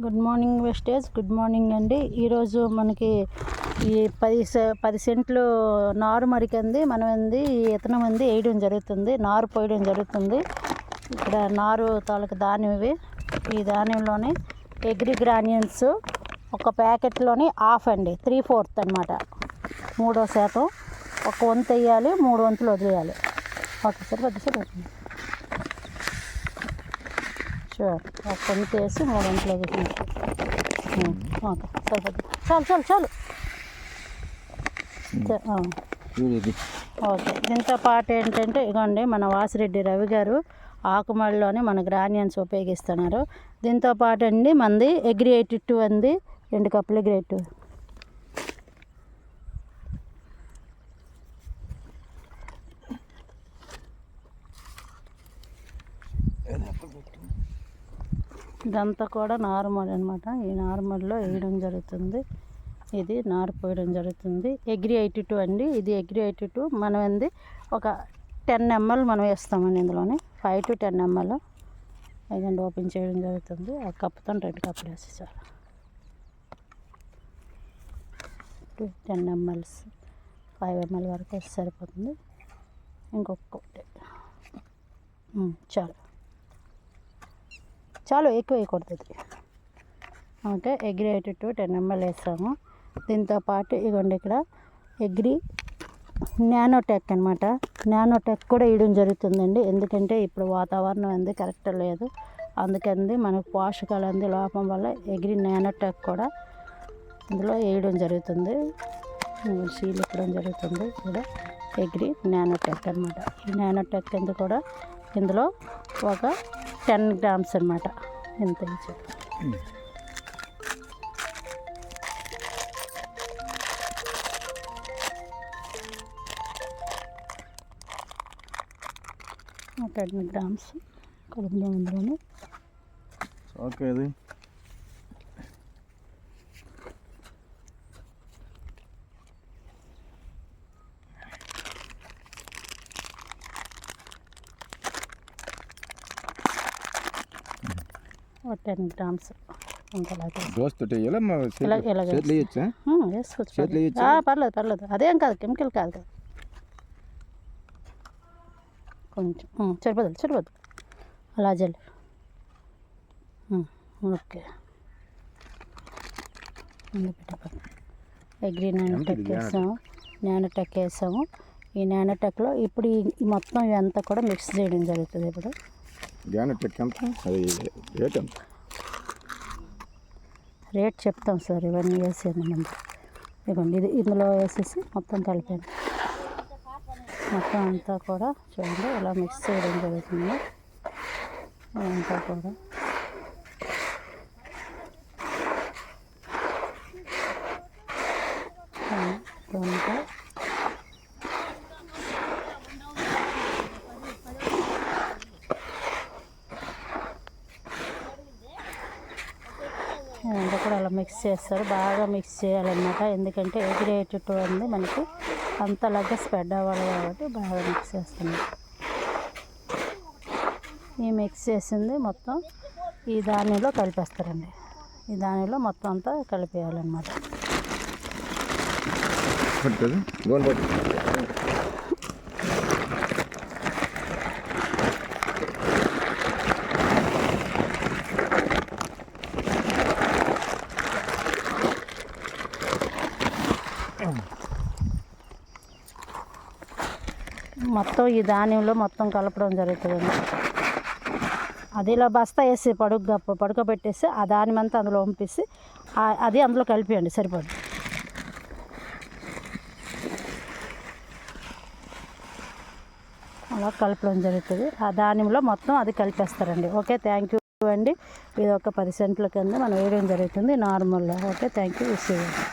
Good morning వెస్టేజ్, good morning అండి. ఈరోజు మనకి ఈ 10 సెంట్లు నారు మరికంది మనం ఈ ఇతనం వేయడం జరుగుతుంది, నారు పోయడం జరుగుతుంది. ఇక్కడ నారు తాలూకు ధాన్యం ఇవి. ఈ ధాన్యంలోని అగ్రి గ్రాన్యూల్స్ ఒక ప్యాకెట్లోని హాఫ్ అండి, 3/4 అనమాట, 3% ఒక వంతు వేయాలి, 3 వంతులు వదిలేయాలి. ఓకే సరిపోద్ది. షూర్, ఒక వంతు వేసి 3 వంతులు వదిలేయాలి. ఓకే సరిపోద్ది, చాలు. ఓకే, దీంతో పాటు ఏంటంటే ఇగోండి, మన వాసిరెడ్డి రవి గారు ఆకుమడిలోనే మన గ్రాన్యూల్స్ ఉపయోగిస్తున్నారు. దీంతో పాటు అండి మనది అగ్రి 82 అంది, 2 కప్పులు అగ్రి 82. ఇదంతా కూడా నార్మల్ అనమాట. ఈ నార్మల్లో వేయడం జరుగుతుంది. ఇది నారు పోయడం జరుగుతుంది. అగ్రి 82 అండి, ఇది అగ్రి 82. మనం ఒక 10 ml మనం వేస్తామండి ఇందులోని, 5 to 10 ml. ఇదండి ఓపెన్ చేయడం జరుగుతుంది. ఆ కప్పుతో 2 కప్పులు వేసి చాలు. 10 ml 5 ml వరకు వేసి సరిపోతుంది. ఇంకొకటి చాలు, ఎక్కువ వేయకూడదు. ఓకే, అగ్రి 82 10 ml వేస్తాము. దీంతో పాటు ఇవ్వండి, ఇక్కడ అగ్రి నానోటెక్ అనమాట, నానోటెక్ కూడా వేయడం జరుగుతుందండి. ఎందుకంటే ఇప్పుడు వాతావరణం కరెక్ట్ లేదు, అందుకని మనకు పోషకాలు లోపం వల్ల అగ్రి నానోటెక్ కూడా ఇందులో వేయడం జరుగుతుంది, సీల్ ఇవ్వడం జరుగుతుంది. కూడా అగ్రి నానోటెక్ అనమాట. ఈ నానోటెక్ కూడా ఇందులో ఒక 10 grams అనమాట, ఇంత ఇచ్చారు. ఒక 10 grams కలుపుదాం ఇందులోనే. ఓకే, అది ఒక 10 grams పర్లేదు, అదేం కాదు, కెమికల్ కాదు కదా, కొంచెం సరిపోదు అలా జల్లి. ఓకే, అగ్రి నానోటెక్ వేసాము. ఈ నానోటెక్లో ఇప్పుడు ఈ మొత్తం ఇదంతా కూడా మిక్స్ చేయడం జరుగుతుంది. ఇప్పుడు రేట్ చెప్తాం సార్, ఇవన్నీ వేసాను ముందు. ఇదిగోండి, ఇది ఇందులో వేసేసి మొత్తం కలిపాను. మొత్తం అంతా కూడా చూడండి ఇలా మిక్స్ చేయడం జరుగుతుంది. అంతా కూడా ఇదంతా కూడా అలా మిక్స్ చేస్తారు, బాగా మిక్స్ చేయాలన్నమాట. ఎందుకంటే అగ్రి 82 మనకి అంతలాగా స్ప్రెడ్ అవ్వాలి కాబట్టి బాగా మిక్స్ చేస్తున్నాం. ఈ మిక్స్ చేసింది మొత్తం ఈ ధాన్యంలో కలిపేస్తారండి. ఈ ధాన్యంలో మొత్తం అంతా కలిపేయాలన్నమాట. మొత్తం ఈ ధాన్యంలో మొత్తం కలపడం జరుగుతుంది. అది ఇలా బస్తా వేసి పడుకోబెట్టేసి ఆ ధాన్యం అంతా అందులో పంపిస్తే అది అందులో కలిపియండి, సరిపోద్ది. అలా కలపడం జరుగుతుంది. ఆ ధాన్యంలో మొత్తం అది కలిపేస్తారండి. ఓకే, థ్యాంక్ యూ అండి. ఇది ఒక 10 సెంట్ల కింద మనం వేయడం జరుగుతుంది నార్మల్గా. Okay, thank you.